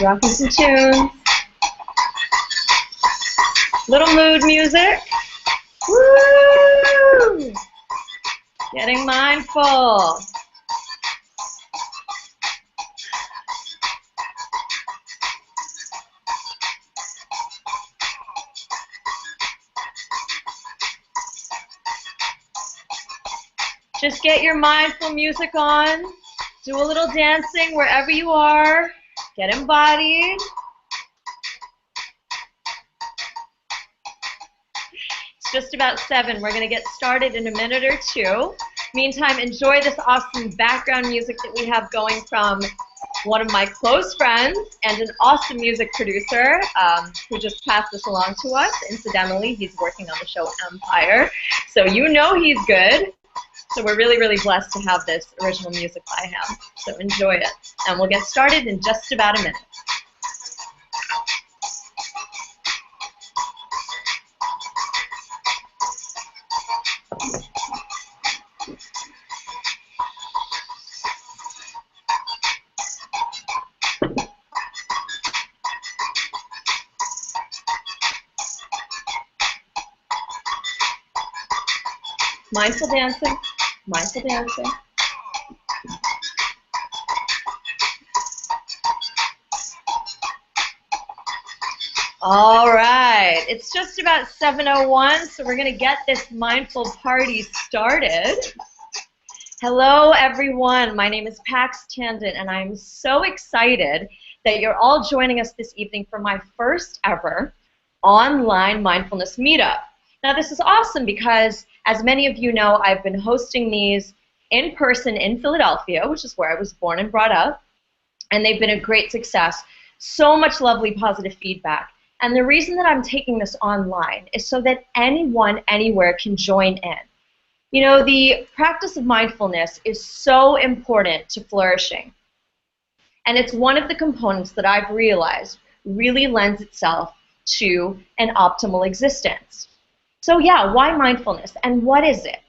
Rocking some tunes. Little mood music. Woo! Getting mindful. Just get your mindful music on. Do a little dancing wherever you are. Get embodied. It's just about 7. We're going to get started in a minute or two. Meantime, enjoy this awesome background music that we have going from one of my close friends and an awesome music producer who just passed this along to us. Incidentally, he's working on the show Empire, so you know he's good. So we're really, really blessed to have this original music by him. So enjoy it. And we'll get started in just about a minute. Mindful dancing. Mindful dancing. All right, it's just about 7:01, so we're going to get this mindful party started. Hello, everyone. My name is Tandon, and I'm so excited that you're all joining us this evening for my first ever online mindfulness meetup. Now, this is awesome because, as many of you know, I've been hosting these in person in Philadelphia, which is where I was born and brought up, and they've been a great success. So much lovely positive feedback. And the reason that I'm taking this online is so that anyone, anywhere can join in. You know, the practice of mindfulness is so important to flourishing. And it's one of the components that I've realized really lends itself to an optimal existence. So yeah, why mindfulness, and what is it?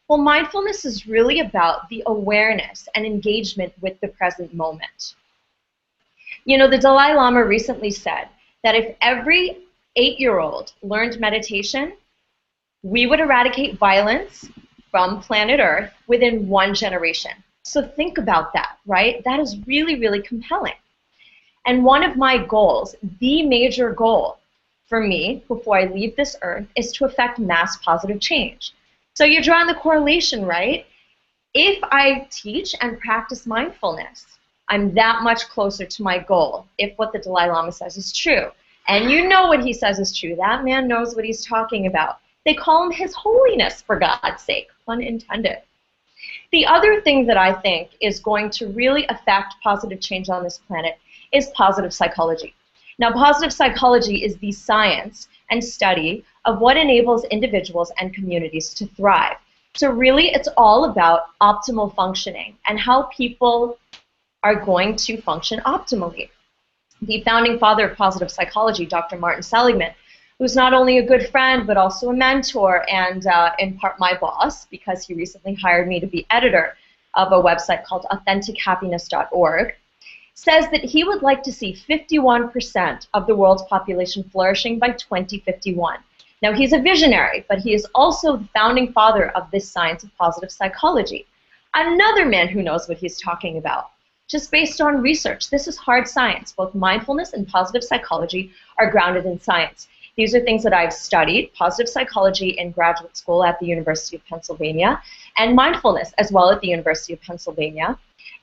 Well, mindfulness is really about the awareness and engagement with the present moment. You know, the Dalai Lama recently said that if every 8-year-old learned meditation, we would eradicate violence from planet Earth within 1 generation. So think about that, right? That is really, really compelling. And one of my goals, the major goal, for me, before I leave this earth, is to affect mass positive change. So you're drawing the correlation, right? If I teach and practice mindfulness, I'm that much closer to my goal, if what the Dalai Lama says is true. And you know what he says is true. That man knows what he's talking about. They call him His Holiness, for God's sake, pun intended. The other thing that I think is going to really affect positive change on this planet is positive psychology. Now, positive psychology is the science and study of what enables individuals and communities to thrive. So really, it's all about optimal functioning and how people are going to function optimally. The founding father of positive psychology, Dr. Martin Seligman, who's not only a good friend but also a mentor and in part my boss, because he recently hired me to be editor of a website called AuthenticHappiness.org, says that he would like to see 51% of the world's population flourishing by 2051. Now, he's a visionary, but he is also the founding father of this science of positive psychology. Another man who knows what he's talking about, just based on research. This is hard science. Both mindfulness and positive psychology are grounded in science. These are things that I've studied, positive psychology in graduate school at the University of Pennsylvania, and mindfulness as well at the University of Pennsylvania.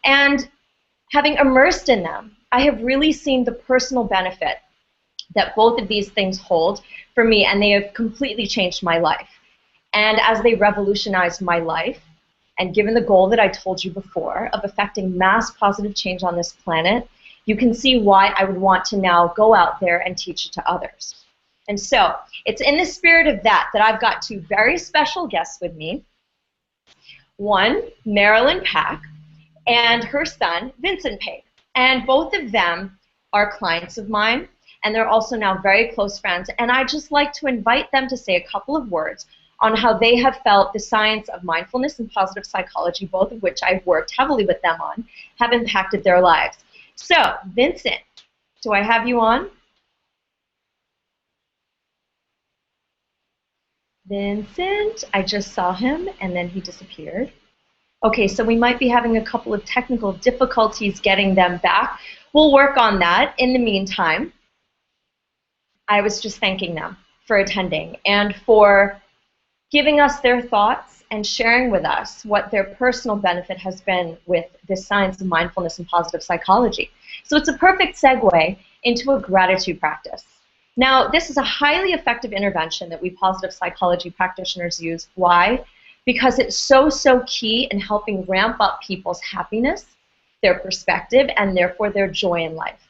And having immersed in them, I have really seen the personal benefit that both of these things hold for me, and they have completely changed my life. And as they revolutionized my life, and given the goal that I told you before of affecting mass positive change on this planet, you can see why I would want to now go out there and teach it to others. And so it's in the spirit of that I've got 2 very special guests with me. One, Marilyn Pack, and her son, Vincent Paik. And both of them are clients of mine, and they're also now very close friends. And I'd just like to invite them to say a couple of words on how they have felt the science of mindfulness and positive psychology, both of which I've worked heavily with them on, have impacted their lives. So, Vincent, Do I have you on? Vincent, I just saw him and then he disappeared. Okay, so we might be having a couple of technical difficulties getting them back. We'll work on that. In the meantime, I was just thanking them for attending and for giving us their thoughts and sharing with us what their personal benefit has been with the science of mindfulness and positive psychology. So it's a perfect segue into a gratitude practice. Now, this is a highly effective intervention that we positive psychology practitioners use. Why? Because it's so key in helping ramp up people's happiness, their perspective, and therefore their joy in life.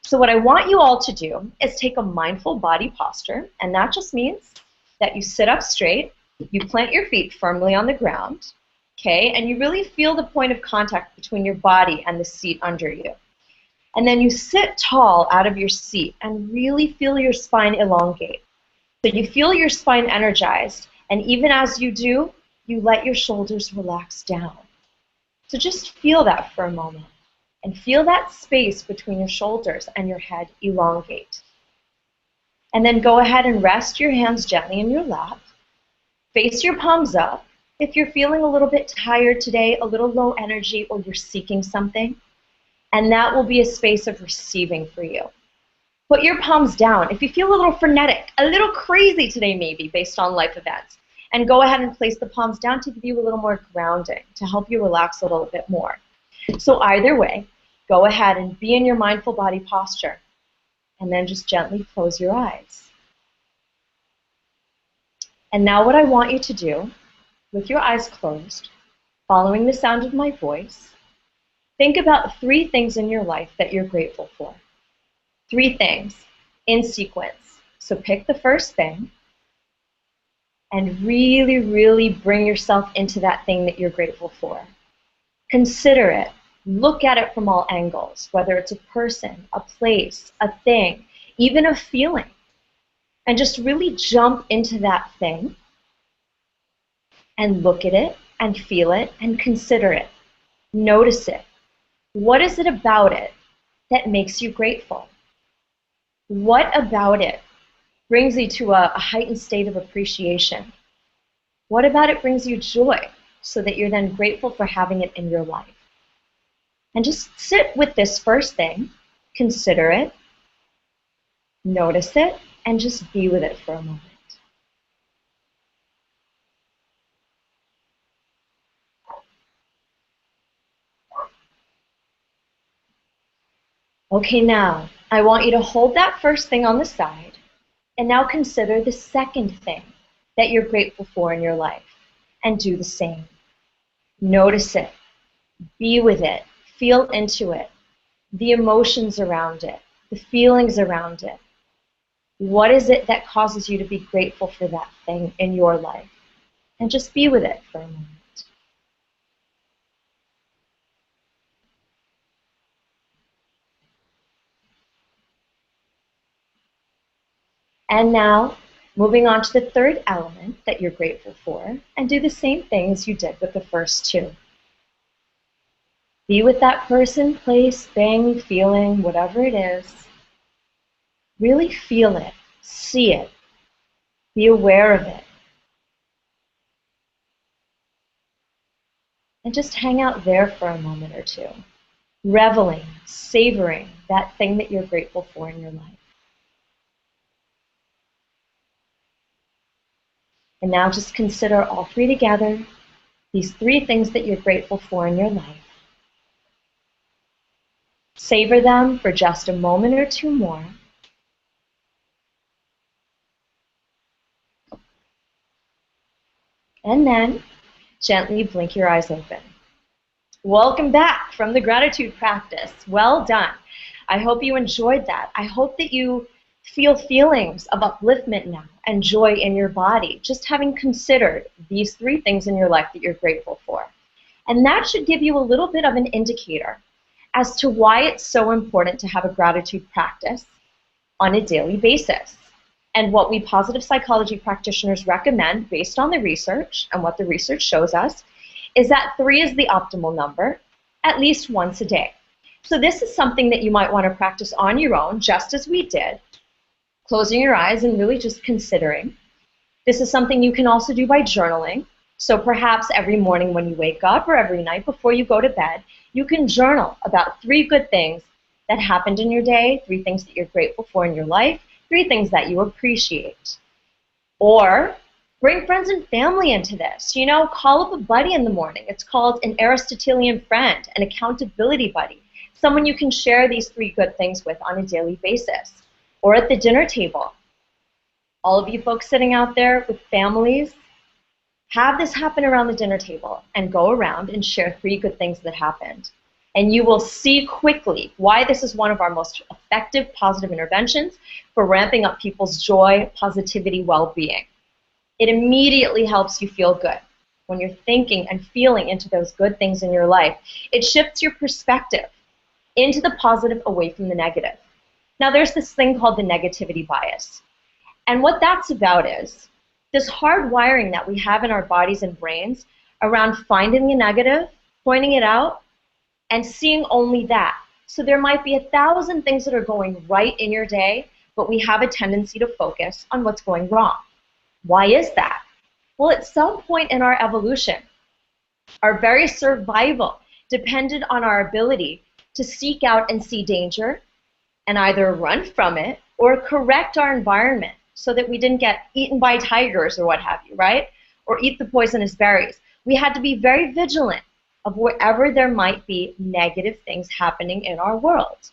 So what I want you all to do is take a mindful body posture, and that just means that you sit up straight, you plant your feet firmly on the ground, okay, and you really feel the point of contact between your body and the seat under you. And then you sit tall out of your seat and really feel your spine elongate. So you feel your spine energized, and even as you do, you let your shoulders relax down. So just feel that for a moment, and feel that space between your shoulders and your head elongate. And then go ahead and rest your hands gently in your lap. Face your palms up. If you're feeling a little bit tired today, a little low energy, or you're seeking something, and that will be a space of receiving for you. Put your palms down. If you feel a little frenetic, a little crazy today maybe based on life events, and go ahead and place the palms down to give you a little more grounding, to help you relax a little bit more. So either way, go ahead and be in your mindful body posture, and then just gently close your eyes. And now what I want you to do, with your eyes closed, following the sound of my voice, think about 3 things in your life that you're grateful for. 3 things in sequence. So pick the first thing and really bring yourself into that thing that you're grateful for. Consider it. Look at it from all angles, whether it's a person, a place, a thing, even a feeling. And just really jump into that thing and look at it and feel it and consider it. Notice it. What is it about it that makes you grateful? What about it brings you to a heightened state of appreciation? What about it brings you joy so that you're then grateful for having it in your life? And just sit with this first thing, consider it, notice it, and just be with it for a moment. Okay, now, I want you to hold that first thing on the side, and now consider the second thing that you're grateful for in your life, and do the same. Notice it, be with it, feel into it, the emotions around it, the feelings around it. What is it that causes you to be grateful for that thing in your life? And just be with it for a moment. And now, moving on to the third element that you're grateful for, and do the same thing as you did with the first 2. Be with that person, place, thing, feeling, whatever it is. Really feel it, see it, be aware of it. And just hang out there for a moment or 2, reveling, savoring that thing that you're grateful for in your life. And now just consider all 3 together, these 3 things that you're grateful for in your life. Savor them for just a moment or 2 more. And then gently blink your eyes open. Welcome back from the gratitude practice. Well done. I hope you enjoyed that. I hope that you feel feelings of upliftment now and joy in your body, just having considered these 3 things in your life that you're grateful for. And that should give you a little bit of an indicator as to why it's so important to have a gratitude practice on a daily basis. And what we positive psychology practitioners recommend based on the research and what the research shows us is that 3 is the optimal number, at least once a day. So this is something that you might want to practice on your own, just as we did, closing your eyes and really just considering. This is something you can also do by journaling. So perhaps every morning when you wake up or every night before you go to bed, you can journal about 3 good things that happened in your day, 3 things that you're grateful for in your life, 3 things that you appreciate. Or bring friends and family into this. You know, call up a buddy in the morning. It's called an Aristotelian friend, an accountability buddy, someone you can share these 3 good things with on a daily basis. Or at the dinner table. All of you folks sitting out there with families, have this happen around the dinner table and go around and share 3 good things that happened. And you will see quickly why this is one of our most effective positive interventions for ramping up people's joy, positivity, well-being. It immediately helps you feel good. When you're thinking and feeling into those good things in your life, it shifts your perspective into the positive away from the negative. Now, there's this thing called the negativity bias. And what that's about is this hard wiring that we have in our bodies and brains around finding the negative, pointing it out, and seeing only that. So there might be 1,000 things that are going right in your day, but we have a tendency to focus on what's going wrong. Why is that? Well, at some point in our evolution, our very survival depended on our ability to seek out and see danger and either run from it or correct our environment so that we didn't get eaten by tigers or what have you, right? Or eat the poisonous berries. We had to be very vigilant of wherever there might be negative things happening in our world.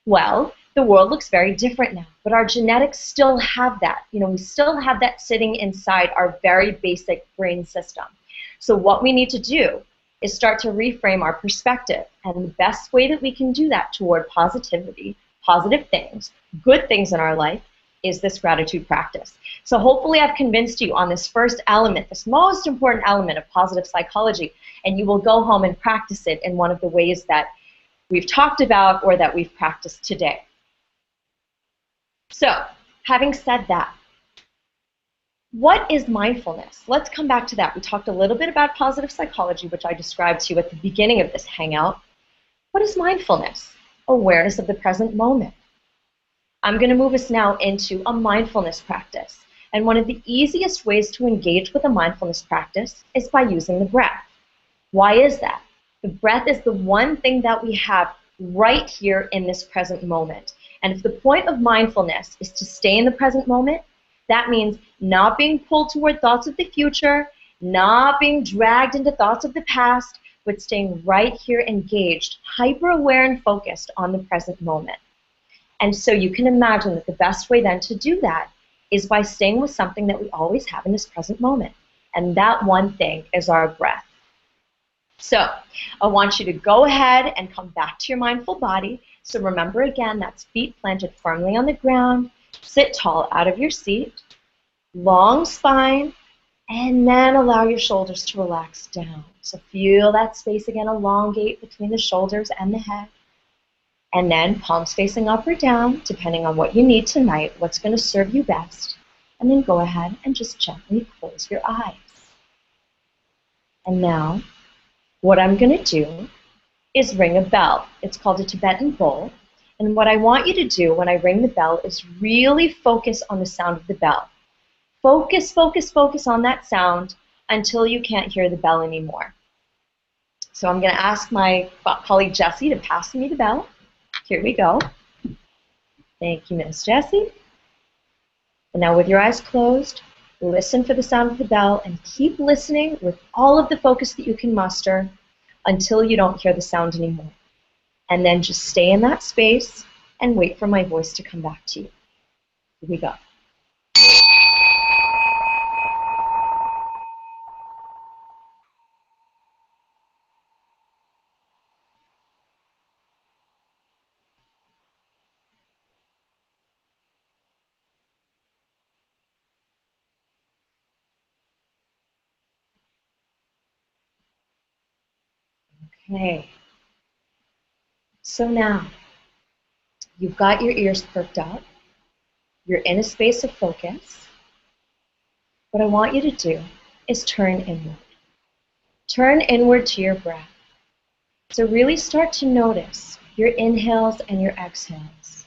Well, the world looks very different now, but our genetics still have that. You know, we still have that sitting inside our very basic brain system. So what we need to do is start to reframe our perspective. And the best way that we can do that toward positivity, positive things, good things in our life, is this gratitude practice. So hopefully I've convinced you on this first element, this most important element of positive psychology, and you will go home and practice it in one of the ways that we've talked about or that we've practiced today. So, having said that, what is mindfulness? Let's come back to that. We talked a little bit about positive psychology, which I described to you at the beginning of this hangout. What is mindfulness? Awareness of the present moment. I'm going to move us now into a mindfulness practice. And one of the easiest ways to engage with a mindfulness practice is by using the breath. Why is that? The breath is the one thing that we have right here in this present moment. And if the point of mindfulness is to stay in the present moment, that means not being pulled toward thoughts of the future, not being dragged into thoughts of the past, but staying right here engaged, hyper-aware and focused on the present moment. And so you can imagine that the best way then to do that is by staying with something that we always have in this present moment. And that one thing is our breath. So I want you to go ahead and come back to your mindful body. So remember again, that's feet planted firmly on the ground. Sit tall out of your seat. Long spine. And then allow your shoulders to relax down. So feel that space again elongate between the shoulders and the head. And then palms facing up or down, depending on what you need tonight, what's going to serve you best. And then go ahead and just gently close your eyes. And now, what I'm going to do is ring a bell. It's called a Tibetan bowl. And what I want you to do when I ring the bell is really focus on the sound of the bell. Focus, focus, focus on that sound until you can't hear the bell anymore. So I'm going to ask my colleague Jessie to pass me the bell. Here we go. Thank you, Miss Jessie. And now with your eyes closed, listen for the sound of the bell and keep listening with all of the focus that you can muster until you don't hear the sound anymore. And then just stay in that space and wait for my voice to come back to you. Here we go. Okay. So now, you've got your ears perked up. You're in a space of focus. What I want you to do is turn inward. Turn inward to your breath. So really start to notice your inhales and your exhales.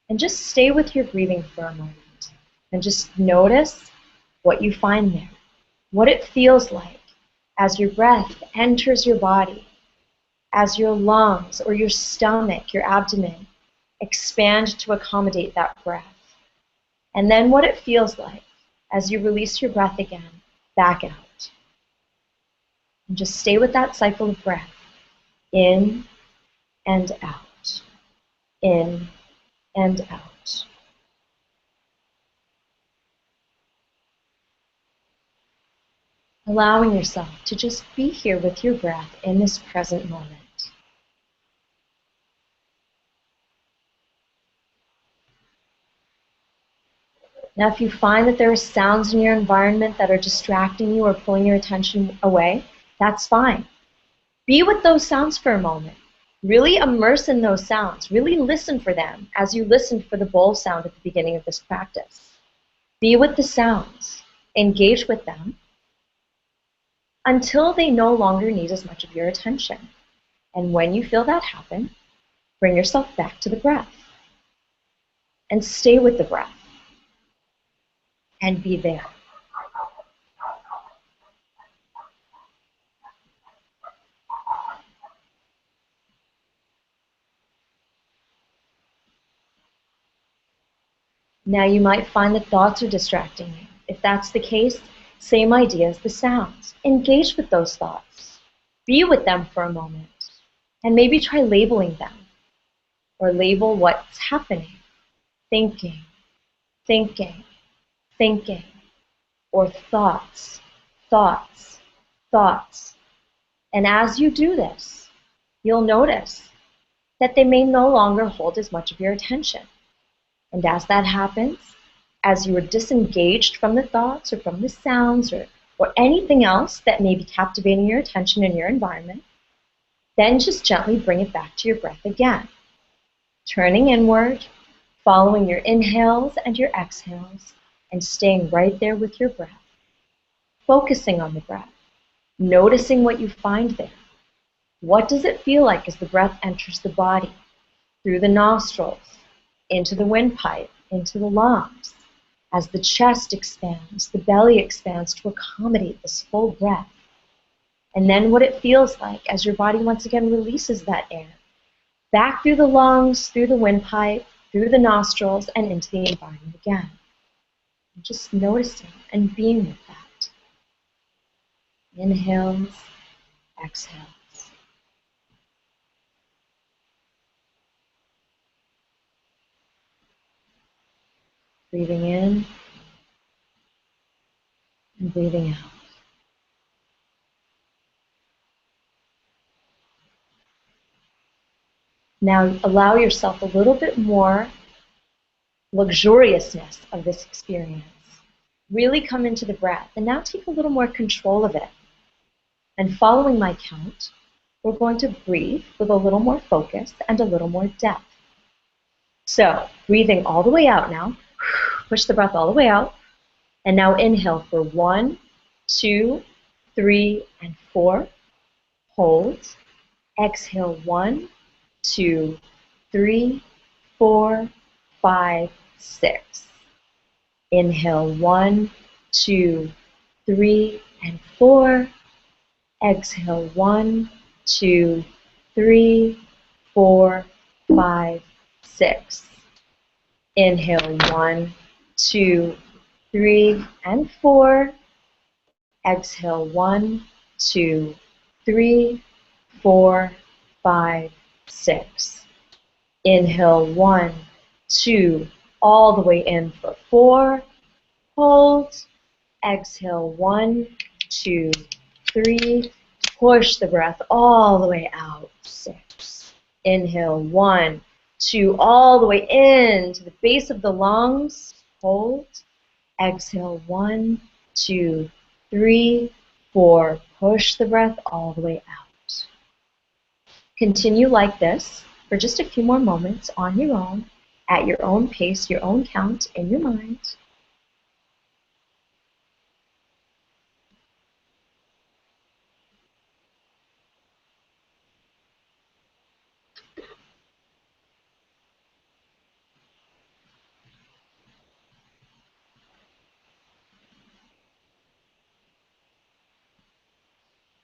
And just stay with your breathing for a moment. And just notice what you find there. What it feels like as your breath enters your body, as your lungs or your stomach, your abdomen, expand to accommodate that breath. And then what it feels like as you release your breath again, back out. And just stay with that cycle of breath, in and out, in and out. Allowing yourself to just be here with your breath in this present moment. Now, if you find that there are sounds in your environment that are distracting you or pulling your attention away, that's fine. Be with those sounds for a moment. Really immerse in those sounds. Really listen for them as you listened for the bowl sound at the beginning of this practice. Be with the sounds. Engage with them until they no longer need as much of your attention. And when you feel that happen, bring yourself back to the breath. And stay with the breath. And be there. Now you might find that thoughts are distracting you. If that's the case, same idea as the sounds. Engage with those thoughts. Be with them for a moment. And maybe try labeling them. Or label what's happening. Thinking, thinking, thinking. Or thoughts, thoughts, thoughts. And as you do this, you'll notice that they may no longer hold as much of your attention. And as that happens, as you are disengaged from the thoughts or from the sounds or anything else that may be captivating your attention in your environment, then just gently bring it back to your breath again. Turning inward, following your inhales and your exhales, and staying right there with your breath. Focusing on the breath, noticing what you find there. What does it feel like as the breath enters the body, through the nostrils, into the windpipe, into the lungs? As the chest expands, the belly expands to accommodate this full breath. And then what it feels like as your body once again releases that air, back through the lungs, through the windpipe, through the nostrils, and into the environment again. And just noticing and being with that. Inhales, exhales. Breathing in and breathing out. Now allow yourself a little bit more luxuriousness of this experience. Really come into the breath and now take a little more control of it. And following my count, we're going to breathe with a little more focus and a little more depth. So breathing all the way out now. Push the breath all the way out. And now inhale for 1, 2, 3, and 4. Hold. Exhale 1, 2, 3, 4, 5, 6. Inhale 1, 2, 3, and 4. Exhale 1, 2, 3, 4, 5, 6. Inhale 1, 2, 3, and 4. Exhale 1, 2, 3, 4, 5, 6. Inhale 1, 2, all the way in for 4. Hold. Exhale 1, 2, 3. Push the breath all the way out. 6. Inhale 1, 2, all the way in to the base of the lungs. Hold. Exhale 1, 2, 3, 4. Push the breath all the way out. Continue like this for just a few more moments on your own, at your own pace, your own count in your mind.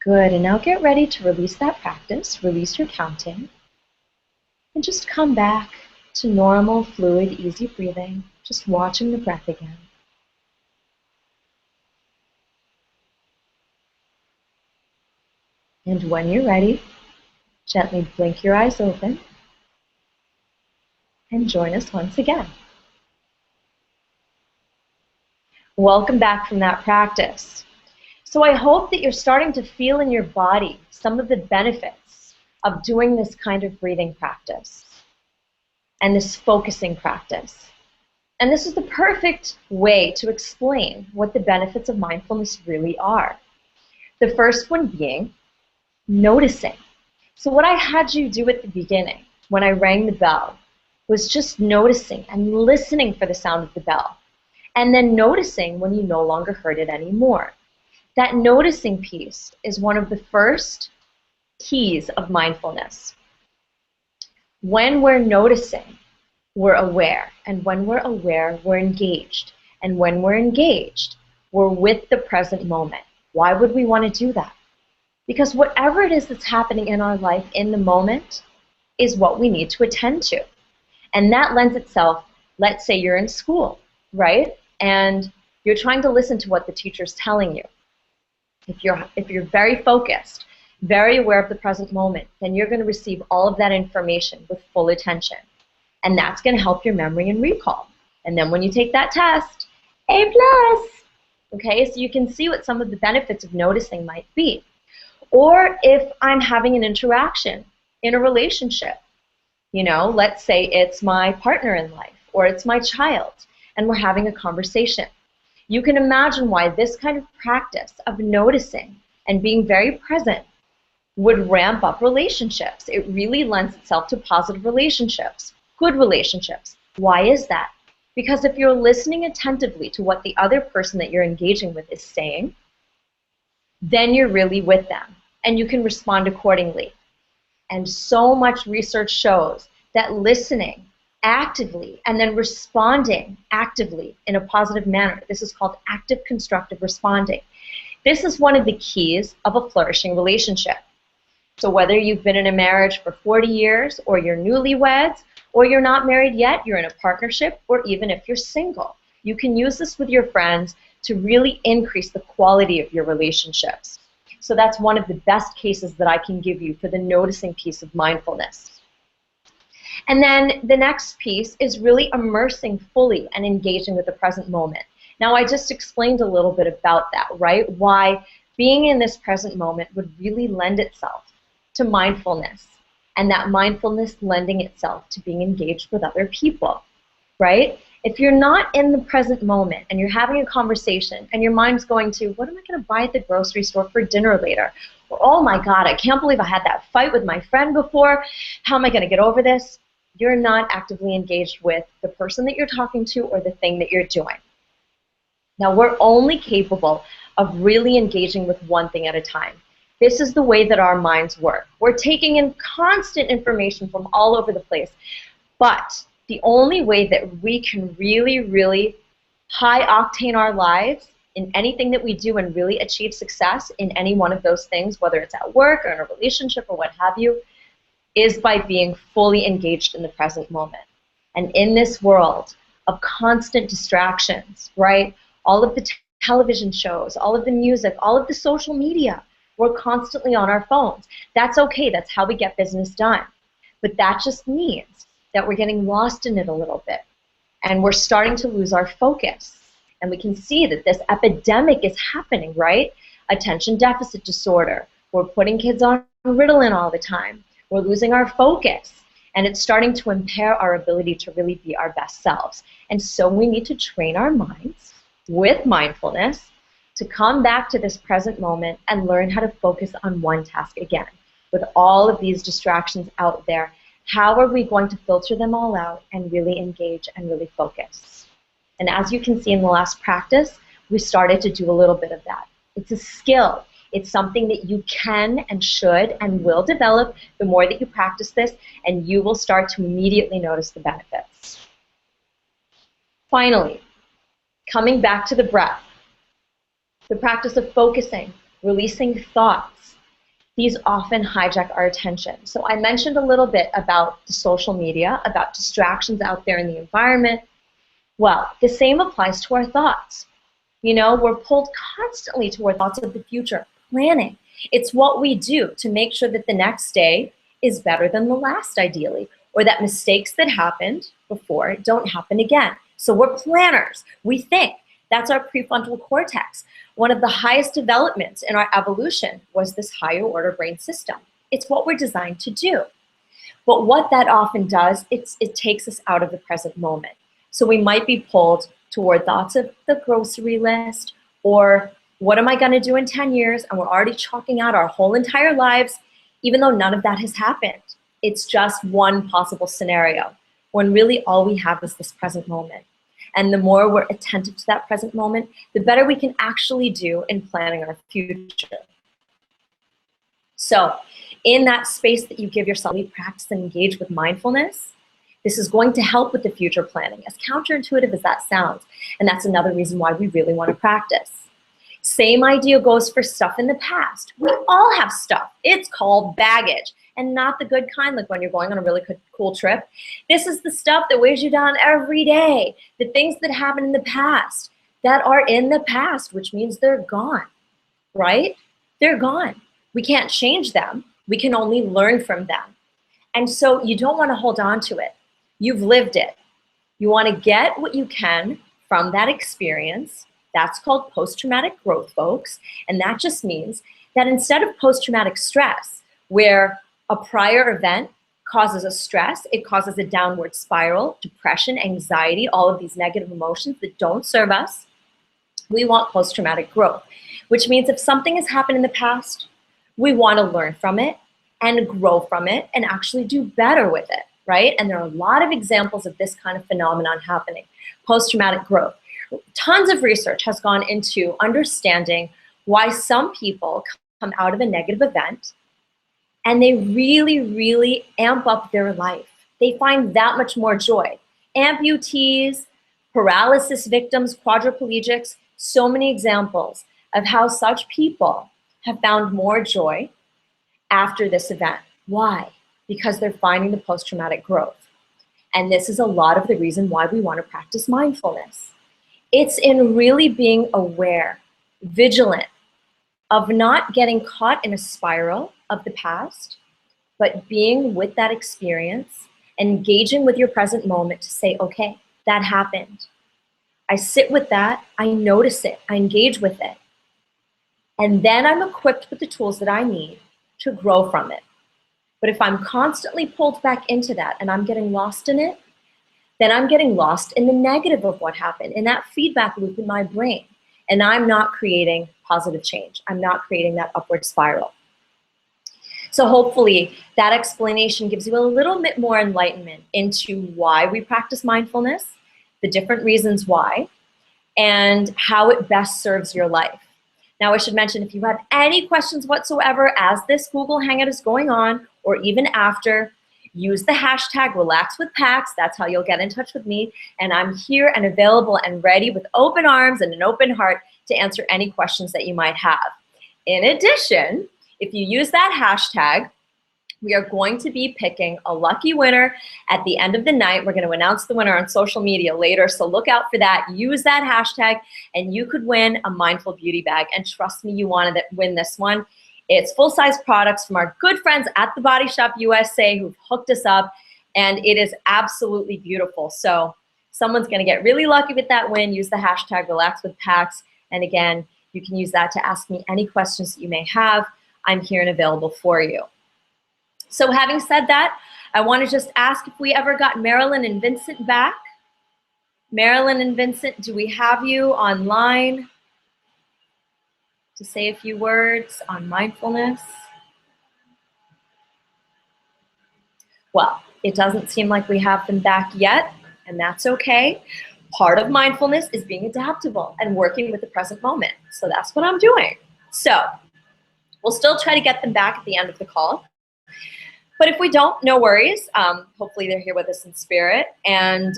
Good, and now get ready to release that practice, release your counting, and just come back to normal, fluid, easy breathing, just watching the breath again. And when you're ready, gently blink your eyes open and join us once again. Welcome back from that practice. So I hope that you're starting to feel in your body some of the benefits of doing this kind of breathing practice and this focusing practice. And this is the perfect way to explain what the benefits of mindfulness really are. The first one being noticing. So what I had you do at the beginning when I rang the bell was just noticing and listening for the sound of the bell, and then noticing when you no longer heard it anymore. That noticing piece is one of the first keys of mindfulness. When we're noticing, we're aware, and when we're aware, we're engaged, and when we're engaged, we're with the present moment. Why would we want to do that? Because whatever it is that's happening in our life in the moment is what we need to attend to. And that lends itself, let's say you're in school, right? And you're trying to listen to what the teacher's telling you. If you're very focused, very aware of the present moment, then you're going to receive all of that information with full attention. And that's going to help your memory and recall. And then when you take that test, A+. Okay, so you can see what some of the benefits of noticing might be. Or if I'm having an interaction in a relationship, you know, let's say it's my partner in life or it's my child, and we're having a conversation. You can imagine why this kind of practice of noticing and being very present would ramp up relationships. It really lends itself to positive relationships, good relationships. Why is that? Because if you're listening attentively to what the other person that you're engaging with is saying, then you're really with them and you can respond accordingly. And so much research shows that listening actively and then responding actively in a positive manner, this is called active constructive responding. This is one of the keys of a flourishing relationship. So whether you've been in a marriage for 40 years or you're newlyweds or you're not married yet, you're in a partnership, or even if you're single, you can use this with your friends to really increase the quality of your relationships. So that's one of the best cases that I can give you for the noticing piece of mindfulness. And then the next piece is really immersing fully and engaging with the present moment. Now, I just explained a little bit about that, right? Why being in this present moment would really lend itself to mindfulness, and that mindfulness lending itself to being engaged with other people, right? If you're not in the present moment and you're having a conversation and your mind's going to, what am I going to buy at the grocery store for dinner later? Or, oh my God, I can't believe I had that fight with my friend before. How am I going to get over this? You're not actively engaged with the person that you're talking to or the thing that you're doing. Now, we're only capable of really engaging with one thing at a time. This is the way that our minds work. We're taking in constant information from all over the place. But the only way that we can really, really high octane our lives in anything that we do and really achieve success in any one of those things, whether it's at work or in a relationship or what have you, is by being fully engaged in the present moment. And in this world of constant distractions, right, all of the television shows, all of the music, all of the social media, we're constantly on our phones. That's okay. That's how we get business done. But that just means that we're getting lost in it a little bit. And we're starting to lose our focus. And we can see that this epidemic is happening, right? Attention deficit disorder. We're putting kids on Ritalin all the time. We're losing our focus. And it's starting to impair our ability to really be our best selves. And so we need to train our minds with mindfulness to come back to this present moment and learn how to focus on one task again. With all of these distractions out there, how are we going to filter them all out and really engage and really focus? And as you can see in the last practice, we started to do a little bit of that. It's a skill. It's something that you can and should and will develop the more that you practice this, and you will start to immediately notice the benefits. Finally, coming back to the breath, the practice of focusing, releasing thoughts, these often hijack our attention. So I mentioned a little bit about the social media, about distractions out there in the environment. Well, the same applies to our thoughts. You know, we're pulled constantly toward thoughts of the future, planning. It's what we do to make sure that the next day is better than the last, ideally, or that mistakes that happened before don't happen again. So we're planners. We think. That's our prefrontal cortex. One of the highest developments in our evolution was this higher order brain system. It's what we're designed to do. But what that often does, it takes us out of the present moment. So we might be pulled toward thoughts of the grocery list, or what am I going to do in 10 years? And we're already chalking out our whole entire lives, even though none of that has happened. It's just one possible scenario, when really all we have is this present moment. And the more we're attentive to that present moment, the better we can actually do in planning our future. So in that space that you give yourself, you practice and engage with mindfulness. This is going to help with the future planning, as counterintuitive as that sounds. And that's another reason why we really want to practice. Same idea goes for stuff in the past. We all have stuff. It's called baggage, and not the good kind, like when you're going on a really cool trip. This is the stuff that weighs you down every day. The things that happened in the past that are in the past, which means they're gone, right? They're gone. We can't change them. We can only learn from them. And so you don't want to hold on to it. You've lived it. You want to get what you can from that experience. That's called post-traumatic growth, folks. And that just means that instead of post-traumatic stress, where a prior event causes a stress, it causes a downward spiral, depression, anxiety, all of these negative emotions that don't serve us, we want post-traumatic growth, which means if something has happened in the past, we want to learn from it and grow from it and actually do better with it, right? And there are a lot of examples of this kind of phenomenon happening, post-traumatic growth. Tons of research has gone into understanding why some people come out of a negative event and they really, really amp up their life. They find that much more joy. Amputees, paralysis victims, quadriplegics, so many examples of how such people have found more joy after this event. Why? Because they're finding the post-traumatic growth. And this is a lot of the reason why we want to practice mindfulness. It's in really being aware, vigilant, of not getting caught in a spiral of the past, but being with that experience, engaging with your present moment to say, okay, that happened. I sit with that, I notice it, I engage with it. And then I'm equipped with the tools that I need to grow from it. But if I'm constantly pulled back into that and I'm getting lost in it, then I'm getting lost in the negative of what happened, in that feedback loop in my brain. And I'm not creating positive change. I'm not creating that upward spiral. So hopefully that explanation gives you a little bit more enlightenment into why we practice mindfulness, the different reasons why, and how it best serves your life. Now, I should mention, if you have any questions whatsoever as this Google Hangout is going on, or even after, use the hashtag #RelaxWithPax. That's how you'll get in touch with me. And I'm here and available and ready with open arms and an open heart to answer any questions that you might have. In addition, if you use that hashtag, we are going to be picking a lucky winner at the end of the night. We're going to announce the winner on social media later, so look out for that. Use that hashtag, and you could win a Mindful Beauty bag. And trust me, you want to win this one. It's full-size products from our good friends at The Body Shop USA who've hooked us up, and it is absolutely beautiful. So someone's going to get really lucky with that win. Use the hashtag #RelaxWithPax, and again, you can use that to ask me any questions that you may have. I'm here and available for you. So having said that, I want to just ask if we ever got Marilyn and Vincent back. Marilyn and Vincent, do we have you online to say a few words on mindfulness? Well, it doesn't seem like we have them back yet, and that's okay. Part of mindfulness is being adaptable and working with the present moment. So that's what I'm doing. So we'll still try to get them back at the end of the call. But if we don't, no worries. Hopefully they're here with us in spirit. And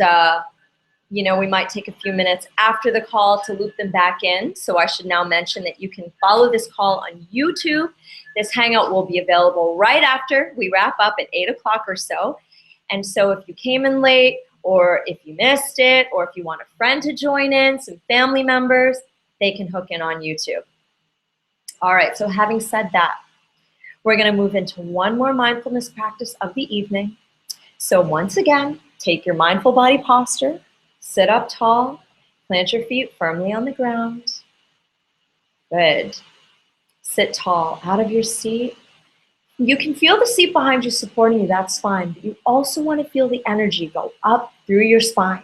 We might take a few minutes after the call to loop them back in. So I should now mention that you can follow this call on YouTube. This Hangout will be available right after we wrap up at 8 o'clock or so. And so if you came in late, or if you missed it, or if you want a friend to join in, some family members, they can hook in on YouTube. All right, so having said that, we're going to move into one more mindfulness practice of the evening. So once again, take your mindful body posture, sit up tall, plant your feet firmly on the ground. Good. Sit tall out of your seat. You can feel the seat behind you supporting you, that's fine, but you also want to feel the energy go up through your spine.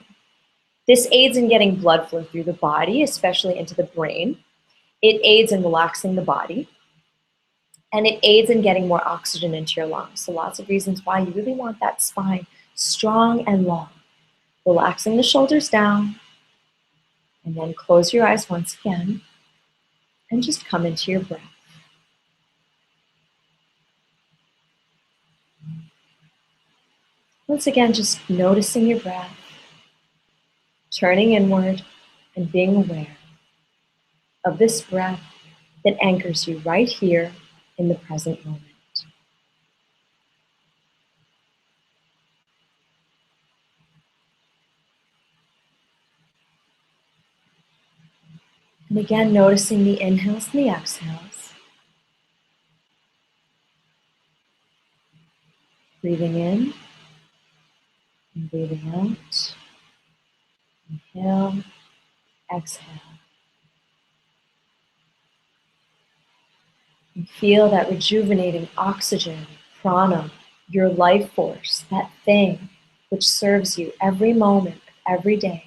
This aids in getting blood flow through the body, especially into the brain. It aids in relaxing the body, and it aids in getting more oxygen into your lungs. So lots of reasons why you really want that spine strong and long. Relaxing the shoulders down, and then close your eyes once again, and just come into your breath. Once again, just noticing your breath, turning inward, and being aware of this breath that anchors you right here in the present moment. And again, noticing the inhales and the exhales. Breathing in and breathing out. Inhale, exhale. And feel that rejuvenating oxygen, prana, your life force, that thing which serves you every moment, every day,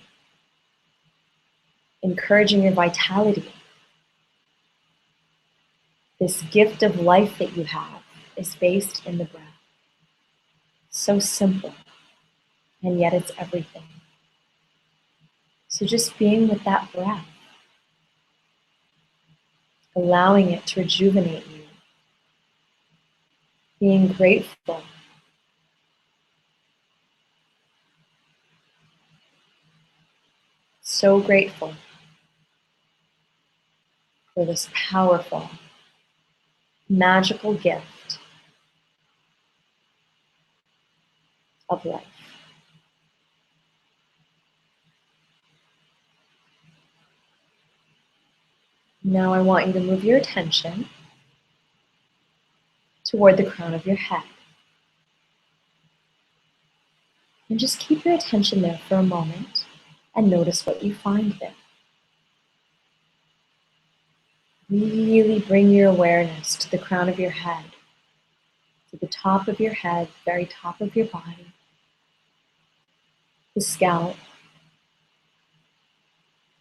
encouraging your vitality. This gift of life that you have is based in the breath. So simple, and yet it's everything. So just being with that breath, allowing it to rejuvenate you, being grateful. So grateful for this powerful, magical gift of life. Now I want you to move your attention toward the crown of your head. And just keep your attention there for a moment and notice what you find there. Really bring your awareness to the crown of your head, to the top of your head, very top of your body, the scalp,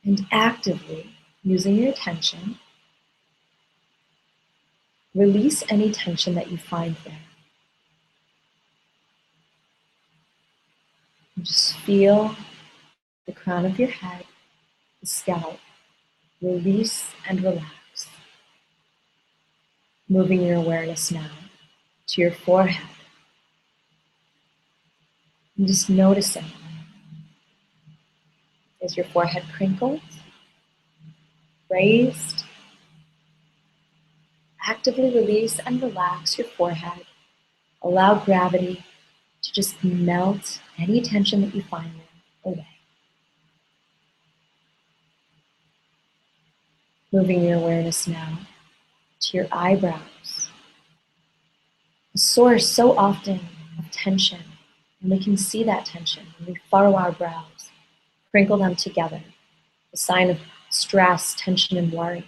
and actively, using your attention, release any tension that you find there. And just feel the crown of your head, the scalp, release and relax. Moving your awareness now to your forehead. And just noticing, is your forehead crinkled, raised? Actively release and relax your forehead. Allow gravity to just melt any tension that you find there away. Moving your awareness now to your eyebrows. A source so often of tension, and we can see that tension when we furrow our brows, crinkle them together, a sign of stress, tension, and worry.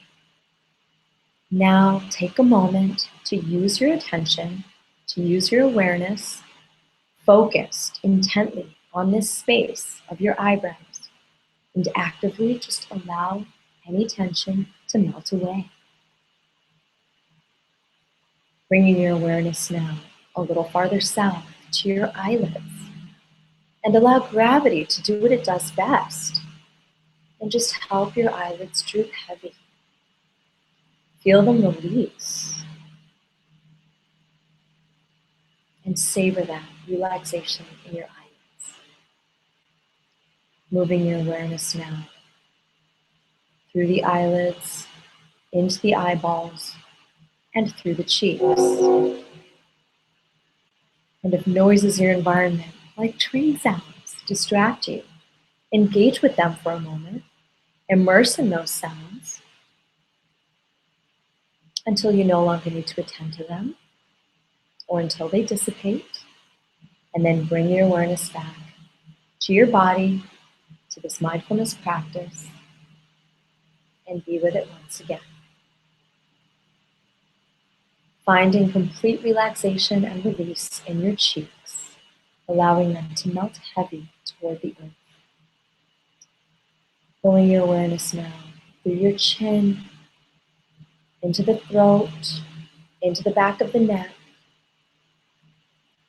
Now take a moment to use your attention, to use your awareness, focused intently on this space of your eyebrows, and actively just allow any tension to melt away. Bringing your awareness now a little farther south to your eyelids, and allow gravity to do what it does best, and just help your eyelids droop heavy. Feel them release, and savor that relaxation in your eyelids. Moving your awareness now through the eyelids, into the eyeballs, and through the cheeks. And if noises in your environment, like train sounds, distract you, engage with them for a moment, immerse in those sounds until you no longer need to attend to them or until they dissipate, and then bring your awareness back to your body, to this mindfulness practice, and be with it once again. Finding complete relaxation and release in your cheeks, allowing them to melt heavy toward the earth. Pulling your awareness now through your chin, into the throat, into the back of the neck,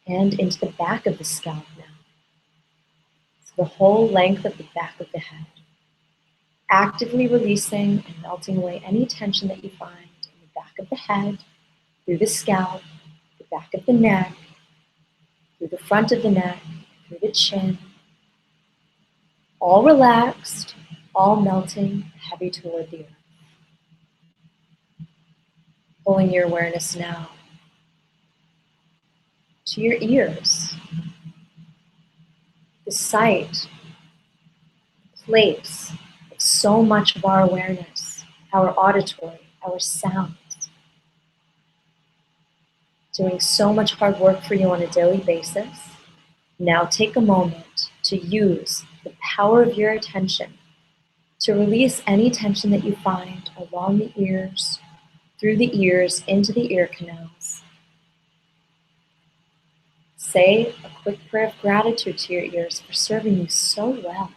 and into the back of the scalp now. So the whole length of the back of the head. Actively releasing and melting away any tension that you find in the back of the head, through the scalp, the back of the neck, through the front of the neck, through the chin. All relaxed, all melting, heavy toward the earth. Pulling your awareness now to your ears. The site, place of so much of our awareness, our auditory, our sounds. Doing so much hard work for you on a daily basis. Now take a moment to use the power of your attention to release any tension that you find along the ears, through the ears, into the ear canals. Say a quick prayer of gratitude to your ears for serving you so well,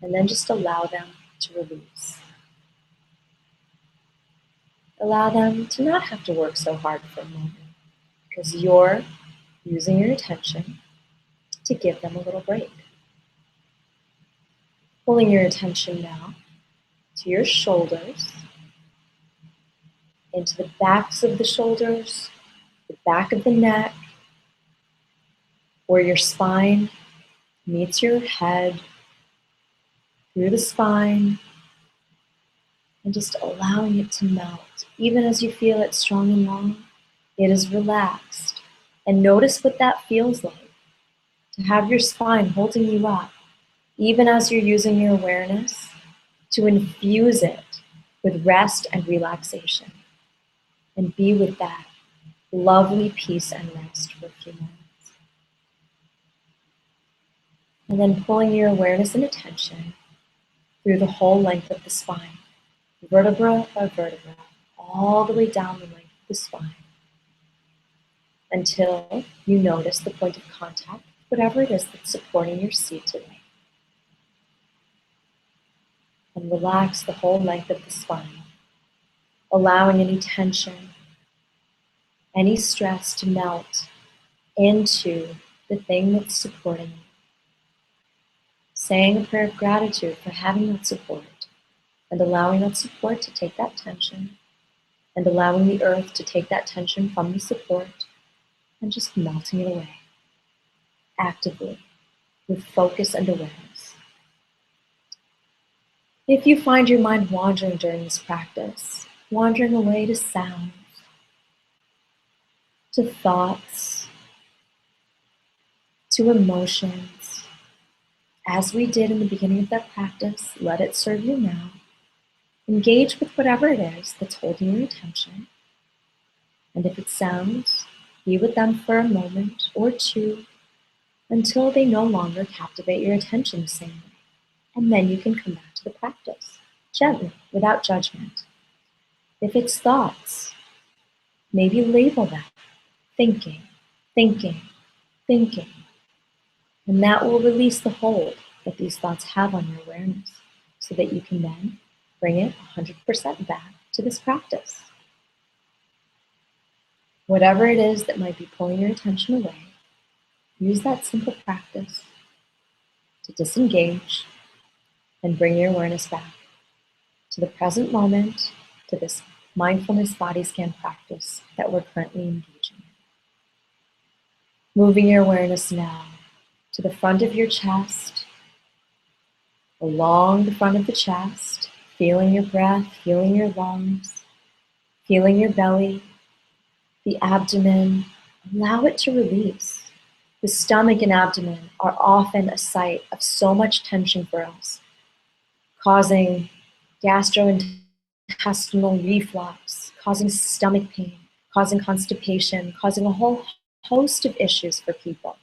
and then just allow them to release. Allow them to not have to work so hard for a moment, because you're using your attention to give them a little break. Pulling your attention now to your shoulders, into the backs of the shoulders, the back of the neck, where your spine meets your head, through the spine, and just allowing it to melt. Even as you feel it strong and long, it is relaxed. And notice what that feels like, to have your spine holding you up, even as you're using your awareness to infuse it with rest and relaxation. And be with that lovely peace and rest for a few moments. And then pulling your awareness and attention through the whole length of the spine, vertebra by vertebra, all the way down the length of the spine, until you notice the point of contact, whatever it is that's supporting your seat today. And relax the whole length of the spine, allowing any tension, any stress to melt into the thing that's supporting you. Saying a prayer of gratitude for having that support, and allowing that support to take that tension, and allowing the earth to take that tension from the support, and just melting it away, actively, with focus and awareness. If you find your mind wandering during this practice, wandering away to sounds, to thoughts, to emotions, as we did in the beginning of that practice, let it serve you now. Engage with whatever it is that's holding your attention. And if it sounds, be with them for a moment or two until they no longer captivate your attention the same way. And then you can come back to the practice, gently, without judgment. If it's thoughts, maybe label them, thinking, thinking, thinking. And that will release the hold that these thoughts have on your awareness, so that you can then bring it 100% back to this practice. Whatever it is that might be pulling your attention away, use that simple practice to disengage and bring your awareness back to the present moment, to this mindfulness body scan practice that we're currently engaging in. Moving your awareness now to the front of your chest, along the front of the chest, feeling your breath, feeling your lungs, feeling your belly, the abdomen. Allow it to release. The stomach and abdomen are often a site of so much tension for us, causing gastrointestinal reflux, causing stomach pain, causing constipation, causing a whole host of issues for people.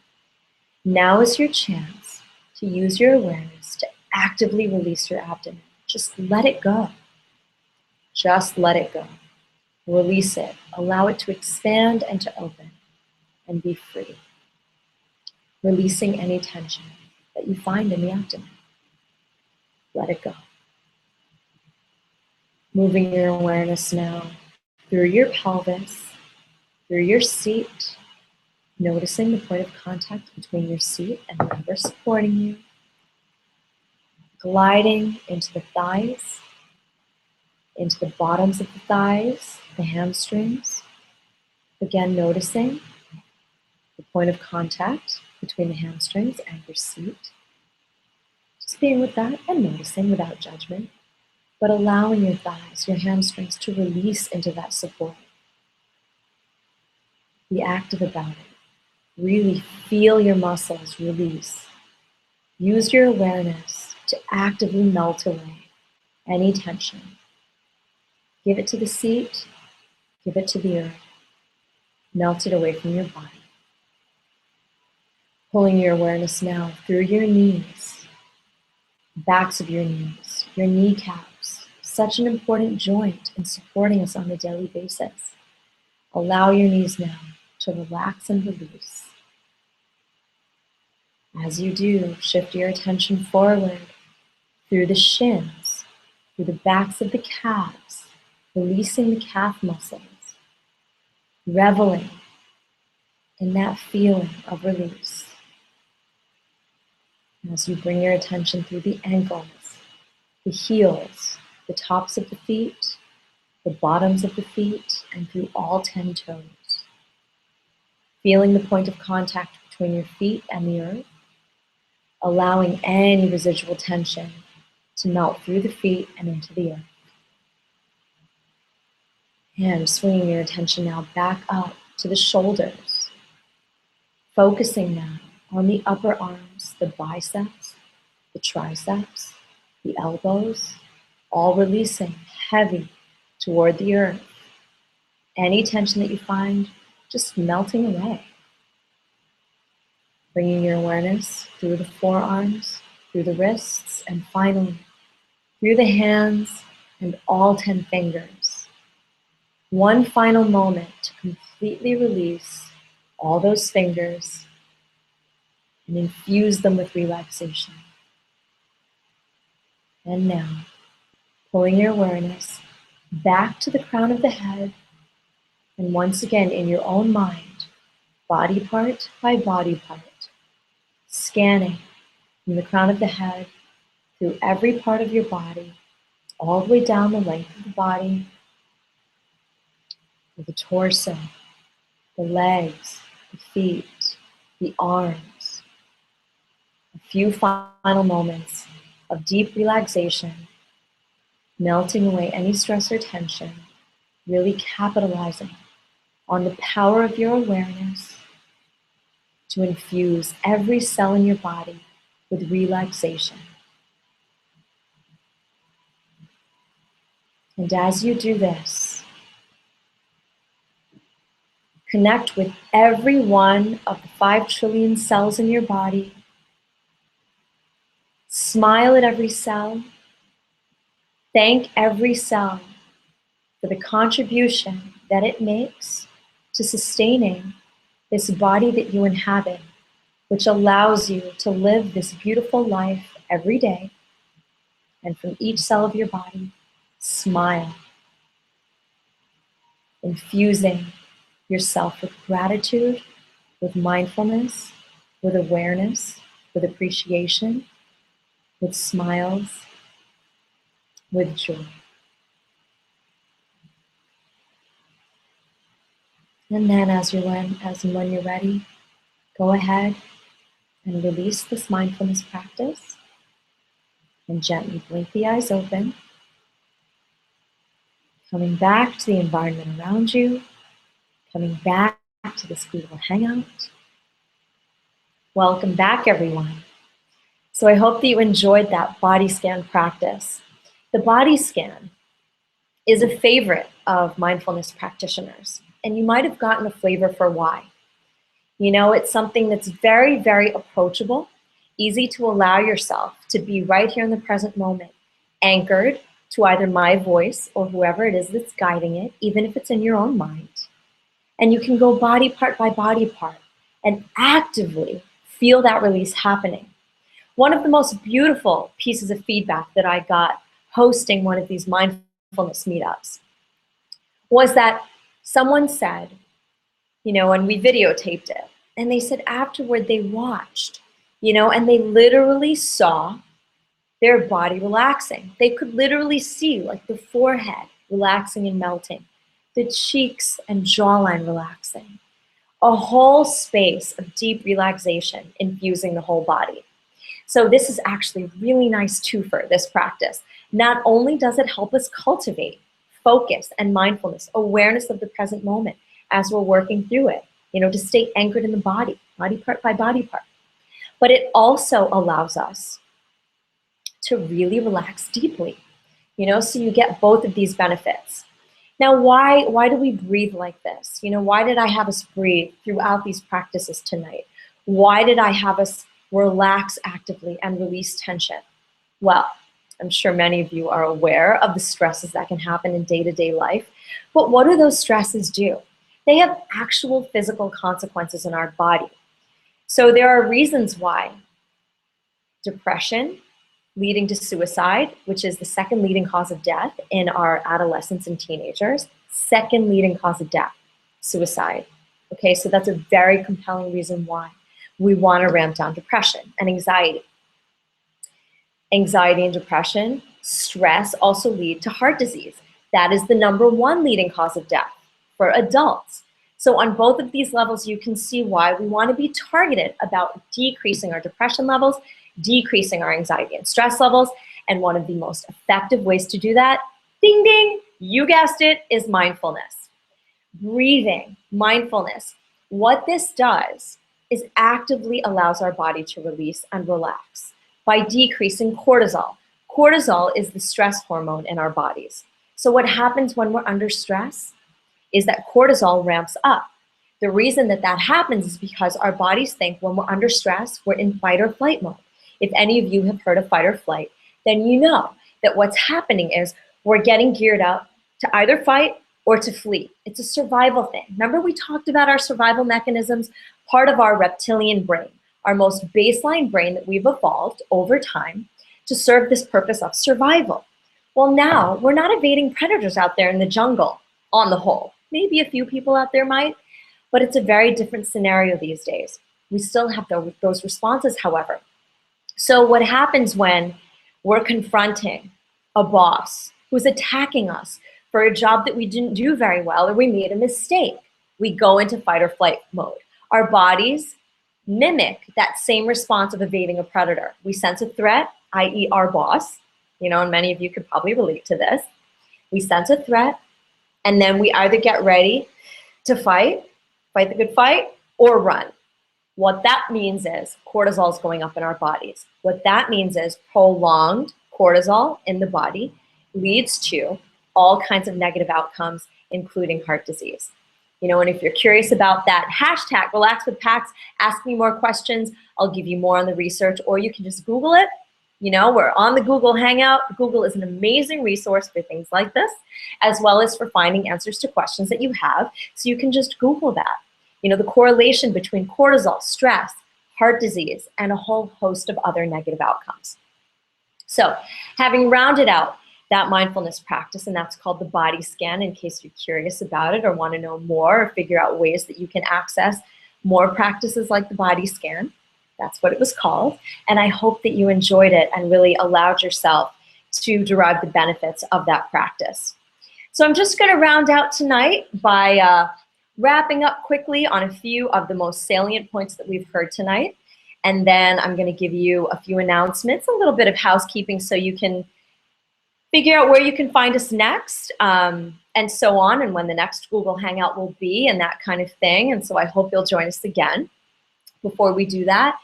Now is your chance to use your awareness to actively release your abdomen. Just let it go. Just let it go. Release it. Allow it to expand and to open and be free. Releasing any tension that you find in the abdomen. Let it go. Moving your awareness now through your pelvis, through your seat, noticing the point of contact between your seat and whoever supporting you, gliding into the thighs, into the bottoms of the thighs, the hamstrings. Again, noticing the point of contact between the hamstrings and your seat. Just being with that and noticing without judgment, but allowing your thighs, your hamstrings to release into that support. Be active about it. Really feel your muscles release. Use your awareness to actively melt away any tension. Give it to the seat, give it to the earth. Melt it away from your body. Pulling your awareness now through your knees, backs of your knees, your kneecaps, such an important joint in supporting us on a daily basis. Allow your knees now to relax and release. As you do, shift your attention forward through the shins, through the backs of the calves, releasing the calf muscles, reveling in that feeling of release. As you bring your attention through the ankles, the heels, the tops of the feet, the bottoms of the feet, and through all 10 toes. Feeling the point of contact between your feet and the earth, allowing any residual tension to melt through the feet and into the earth. And swinging your attention now back up to the shoulders, focusing now on the upper arms, the biceps, the triceps, the elbows, all releasing heavy toward the earth. Any tension that you find, just melting away. Bringing your awareness through the forearms, through the wrists, and finally through the hands and all 10 fingers. One final moment to completely release all those fingers and infuse them with relaxation. And now, pulling your awareness back to the crown of the head, and once again in your own mind, body part by body part, scanning from the crown of the head through every part of your body, all the way down the length of the body, with the torso, the legs, the feet, the arms. A few final moments of deep relaxation, melting away any stress or tension, really capitalizing on the power of your awareness to infuse every cell in your body with relaxation. And as you do this, connect with every one of the 5 trillion cells in your body. Smile at every cell. Thank every cell for the contribution that it makes to sustaining this body that you inhabit, which allows you to live this beautiful life every day. And from each cell of your body, smile, infusing yourself with gratitude, with mindfulness, with awareness, with appreciation, with smiles, with joy. And then as and when you're ready, go ahead and release this mindfulness practice. And gently blink the eyes open. Coming back to the environment around you. Coming back to this Google Hangout. Welcome back, everyone. So I hope that you enjoyed that body scan practice. The body scan is a favorite of mindfulness practitioners, and you might have gotten a flavor for why. You know, it's something that's very, very approachable, easy to allow yourself to be right here in the present moment, anchored to either my voice or whoever it is that's guiding it, even if it's in your own mind. And you can go body part by body part and actively feel that release happening. One of the most beautiful pieces of feedback that I got hosting one of these mindfulness meetups was that someone said, you know, and we videotaped it, and they said afterward they watched, you know, and they literally saw their body relaxing. They could literally see like the forehead relaxing and melting, the cheeks and jawline relaxing, a whole space of deep relaxation infusing the whole body. So this is actually really nice too for this practice. Not only does it help us cultivate focus and mindfulness, awareness of the present moment as we're working through it, you know, to stay anchored in the body, body part by body part, but it also allows us to really relax deeply, you know, so you get both of these benefits. Now, why do we breathe like this? You know, why did I have us breathe throughout these practices tonight? Why did I have us relax actively and release tension? Well, I'm sure many of you are aware of the stresses that can happen in day-to-day life, but what do those stresses do? They have actual physical consequences in our body. So there are reasons why depression, leading to suicide, which is the second leading cause of death in our adolescents and teenagers, second leading cause of death, suicide. Okay, so that's a very compelling reason why we want to ramp down depression and anxiety. Anxiety and depression, stress also lead to heart disease. That is the #1 leading cause of death for adults. So on both of these levels, you can see why we want to be targeted about decreasing our depression levels, decreasing our anxiety and stress levels. And one of the most effective ways to do that, ding, ding, you guessed it, is mindfulness. Breathing, mindfulness. What this does is actively allows our body to release and relax by decreasing cortisol. Cortisol is the stress hormone in our bodies. So what happens when we're under stress is that cortisol ramps up. The reason that that happens is because our bodies think when we're under stress, we're in fight or flight mode. If any of you have heard of fight or flight, then you know that what's happening is we're getting geared up to either fight or to flee. It's a survival thing. Remember we talked about our survival mechanisms? Part of our reptilian brain, our most baseline brain that we've evolved over time to serve this purpose of survival. Well, now we're not evading predators out there in the jungle on the whole. Maybe a few people out there might, but it's a very different scenario these days. We still have those responses, however. So what happens when we're confronting a boss who's attacking us for a job that we didn't do very well or we made a mistake? We go into fight or flight mode. Our bodies mimic that same response of evading a predator. We sense a threat, i.e. our boss, you know, and many of you could probably relate to this. We sense a threat, and then we either get ready to fight the good fight, or run. What that means is cortisol is going up in our bodies. What that means is prolonged cortisol in the body leads to all kinds of negative outcomes, including heart disease. You know, and if you're curious about that, hashtag Relax with Pax, ask me more questions. I'll give you more on the research, or you can just Google it. You know, we're on the Google Hangout. Google is an amazing resource for things like this, as well as for finding answers to questions that you have. So you can just Google that. You know, the correlation between cortisol, stress, heart disease, and a whole host of other negative outcomes. So having rounded out that mindfulness practice, and that's called the body scan, in case you're curious about it or want to know more or figure out ways that you can access more practices like the body scan. That's what it was called. And I hope that you enjoyed it and really allowed yourself to derive the benefits of that practice. So I'm just going to round out tonight by wrapping up quickly on a few of the most salient points that we've heard tonight. And then I'm going to give you a few announcements, a little bit of housekeeping so you can figure out where you can find us next, and so on, and when the next Google Hangout will be, and that kind of thing. And so I hope you'll join us again. Before we do that,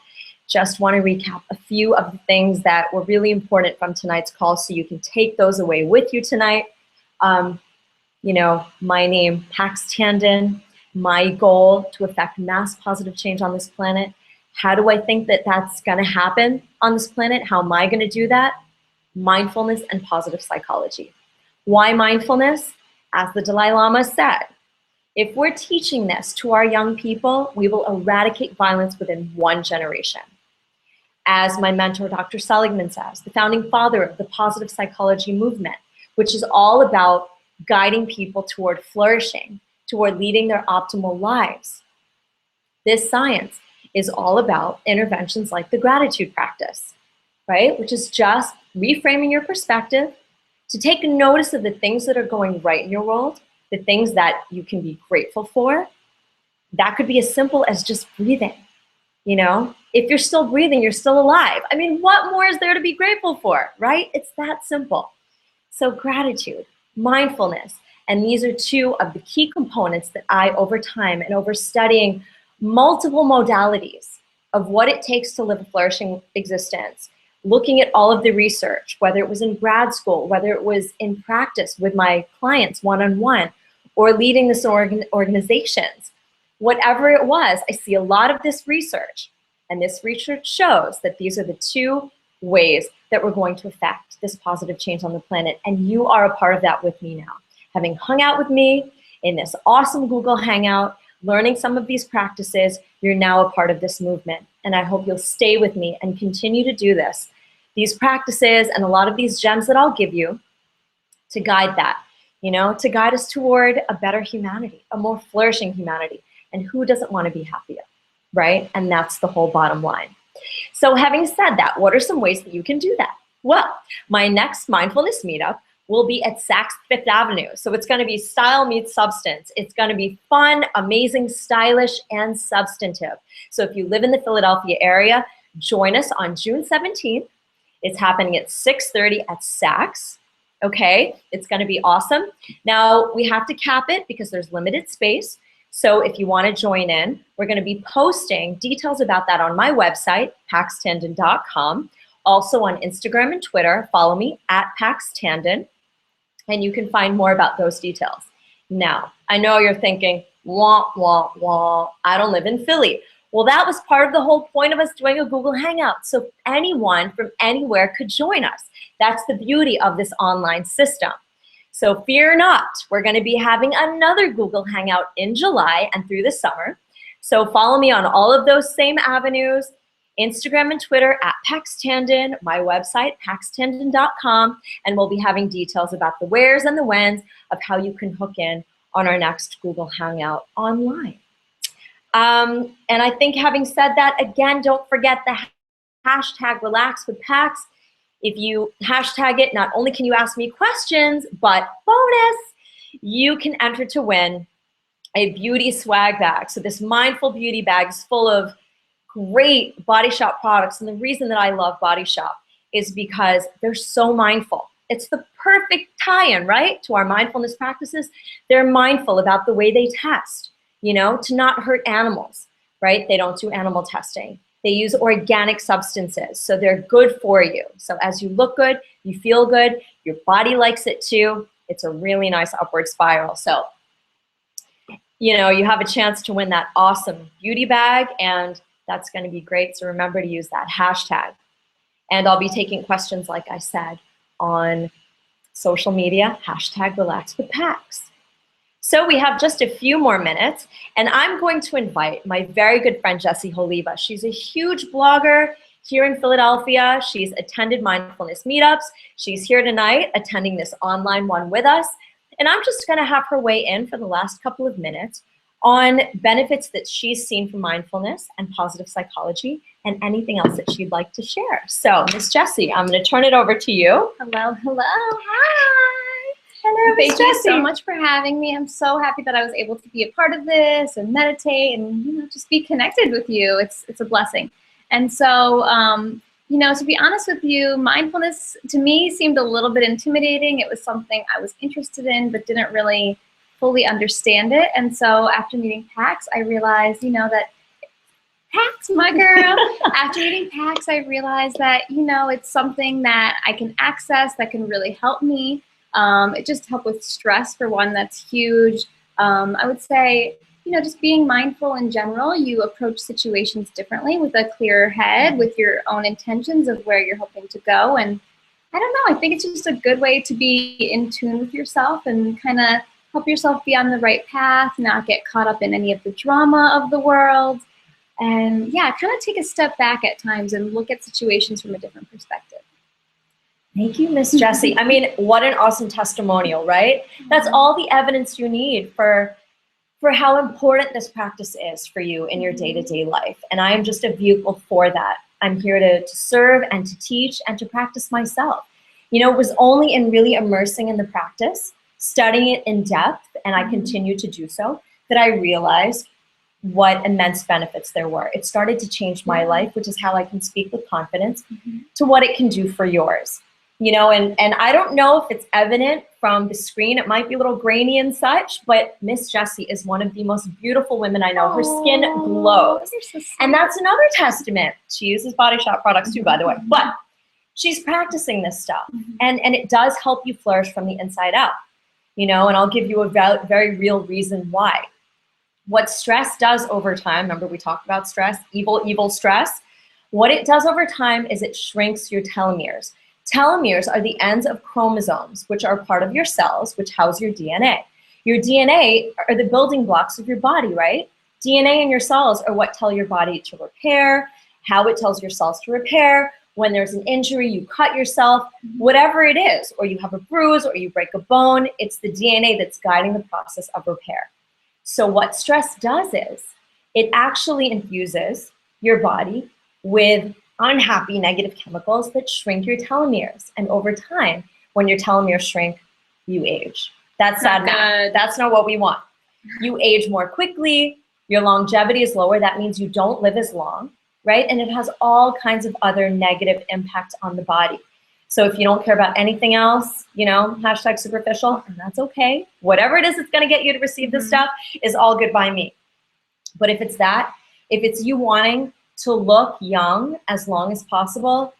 just want to recap a few of the things that were really important from tonight's call so you can take those away with you tonight. You know, my name, Pax Tandon, my goal to affect mass positive change on this planet. How do I think that that's going to happen on this planet? How am I going to do that? Mindfulness and positive psychology. Why mindfulness? As the Dalai Lama said, if we're teaching this to our young people, we will eradicate violence within 1 generation. As my mentor, Dr. Seligman, says, the founding father of the positive psychology movement, which is all about guiding people toward flourishing, toward leading their optimal lives. This science is all about interventions like the gratitude practice, right? Which is just reframing your perspective to take notice of the things that are going right in your world, the things that you can be grateful for. That could be as simple as just breathing, you know? If you're still breathing, you're still alive. I mean, what more is there to be grateful for, right? It's that simple. So gratitude, mindfulness, and these are 2 of the key components that I, over time and over studying multiple modalities of what it takes to live a flourishing existence, looking at all of the research, whether it was in grad school, whether it was in practice with my clients one-on-one, or leading this organizations, whatever it was, I see a lot of this research. And this research shows that these are the 2 ways that we're going to affect this positive change on the planet. And you are a part of that with me now. Having hung out with me in this awesome Google Hangout, learning some of these practices, you're now a part of this movement. And I hope you'll stay with me and continue to do this. These practices and a lot of these gems that I'll give you to guide that, you know, to guide us toward a better humanity, a more flourishing humanity. And who doesn't want to be happier, right? And that's the whole bottom line. So having said that, what are some ways that you can do that? Well, my next mindfulness meetup will be at Saks Fifth Avenue. So it's going to be style meets substance. It's going to be fun, amazing, stylish, and substantive. So if you live in the Philadelphia area, join us on June 17th. It's happening at 6:30 at Saks. Okay, it's going to be awesome. Now, we have to cap it because there's limited space. So if you want to join in, we're going to be posting details about that on my website, paxtandon.com. Also on Instagram and Twitter, follow me at paxtandon, and you can find more about those details. Now, I know you're thinking, wah, wah, wah, I don't live in Philly. Well, that was part of the whole point of us doing a Google Hangout. So anyone from anywhere could join us. That's the beauty of this online system. So fear not, we're going to be having another Google Hangout in July and through the summer. So follow me on all of those same avenues, Instagram and Twitter at paxtandon, my website, paxtandon.com, and we'll be having details about the wheres and the whens of how you can hook in on our next Google Hangout online. And I think having said that, again, don't forget the hashtag Relax with Pax. If you hashtag it, not only can you ask me questions, but bonus, you can enter to win a beauty swag bag. So this mindful beauty bag is full of great Body Shop products. And the reason that I love Body Shop is because they're so mindful. It's the perfect tie-in, right, to our mindfulness practices. They're mindful about the way they test, you know, to not hurt animals, right? They don't do animal testing. They use organic substances, so they're good for you. So as you look good, you feel good, your body likes it too. It's a really nice upward spiral. So, you know, you have a chance to win that awesome beauty bag, and that's going to be great. So remember to use that hashtag. And I'll be taking questions, like I said, on social media, hashtag Relax with Pax. So we have just a few more minutes, and I'm going to invite my very good friend, Jessie Holiva. She's a huge blogger here in Philadelphia. She's attended mindfulness meetups. She's here tonight attending this online one with us. And I'm just going to have her weigh in for the last couple of minutes on benefits that she's seen from mindfulness and positive psychology and anything else that she'd like to share. So, Miss Jessie, I'm going to turn it over to you. Hello, hello, hi. Hello, Thank you so Jessie. much for having me. I'm so happy that I was able to be a part of this and meditate and just be connected with you. It's a blessing. And so, to be honest with you, mindfulness to me seemed a little bit intimidating. It was something I was interested in, but didn't really fully understand it. And so after meeting Pax, I realized, that Pax, my girl. After meeting Pax, I realized that, it's something that I can access that can really help me. It just helped with stress, for one, that's huge. I would say, just being mindful in general, you approach situations differently with a clearer head, with your own intentions of where you're hoping to go. And I don't know, I think it's just a good way to be in tune with yourself and kind of help yourself be on the right path, not get caught up in any of the drama of the world. And yeah, kind of take a step back at times and look at situations from a different perspective. Thank you, Miss Jessie. I mean, what an awesome testimonial, right? That's all the evidence you need for how important this practice is for you in your day-to-day life. And I am just a vehicle for that. I'm here to serve and to teach and to practice myself. It was only in really immersing in the practice, studying it in depth, and I continue to do so, that I realized what immense benefits there were. It started to change my life, which is how I can speak with confidence to what it can do for yours. And I don't know if it's evident from the screen. It might be a little grainy and such, but Miss Jessie is one of the most beautiful women I know. Her skin glows. So and that's another testament. She uses Body Shop products too, by the way. But she's practicing this stuff. And it does help you flourish from the inside out. And I'll give you a very real reason why. What stress does over time, remember we talked about stress, evil stress. What it does over time is it shrinks your telomeres. Telomeres are the ends of chromosomes, which are part of your cells, which house your DNA. Your DNA are the building blocks of your body, right? DNA in your cells are what tell your body to repair, how it tells your cells to repair. When there's an injury, you cut yourself, whatever it is, or you have a bruise or you break a bone, it's the DNA that's guiding the process of repair. So what stress does is it actually infuses your body with unhappy negative chemicals that shrink your telomeres. And over time, when your telomeres shrink, you age. That's sad math. That's not what we want. You age more quickly, your longevity is lower. That means you don't live as long, right? And it has all kinds of other negative impacts on the body. So if you don't care about anything else, hashtag superficial, and that's okay. Whatever it is that's gonna get you to receive this stuff is all good by me. But if it's you wanting to look young as long as possible,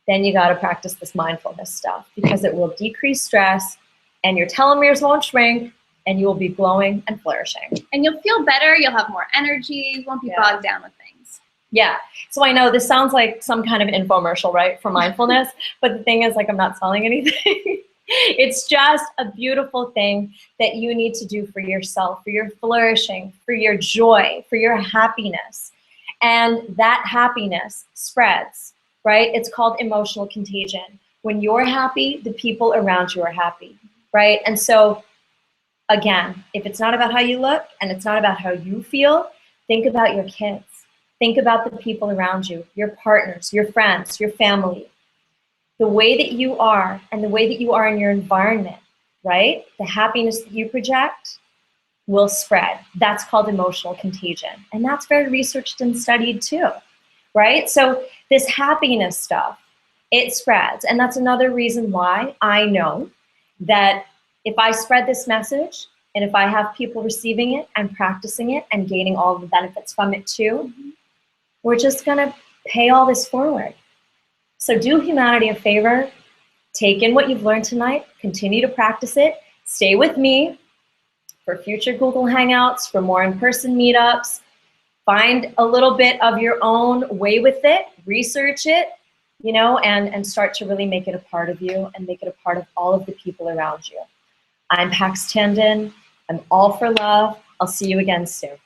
then you gotta practice this mindfulness stuff because it will decrease stress and your telomeres won't shrink and you will be glowing and flourishing. And you'll feel better, you'll have more energy, you won't be bogged down with things. Yeah, so I know this sounds like some kind of an infomercial, right, for mindfulness, but the thing is, I'm not selling anything. It's just a beautiful thing that you need to do for yourself, for your flourishing, for your joy, for your happiness. And that happiness spreads, right? It's called emotional contagion. When you're happy, the people around you are happy, right? And so, again, if it's not about how you look and it's not about how you feel, think about your kids. Think about the people around you, your partners, your friends, your family. The way that you are and the way that you are in your environment, right? The happiness that you project will spread. That's called emotional contagion. And that's very researched and studied too, right? So this happiness stuff, it spreads. And that's another reason why I know that if I spread this message and if I have people receiving it and practicing it and gaining all the benefits from it too, we're just gonna pay all this forward. So do humanity a favor, take in what you've learned tonight, continue to practice it, stay with me for future Google Hangouts, for more in-person meetups. Find a little bit of your own way with it, research it, and start to really make it a part of you and make it a part of all of the people around you. I'm Pax Tandon. I'm all for love. I'll see you again soon.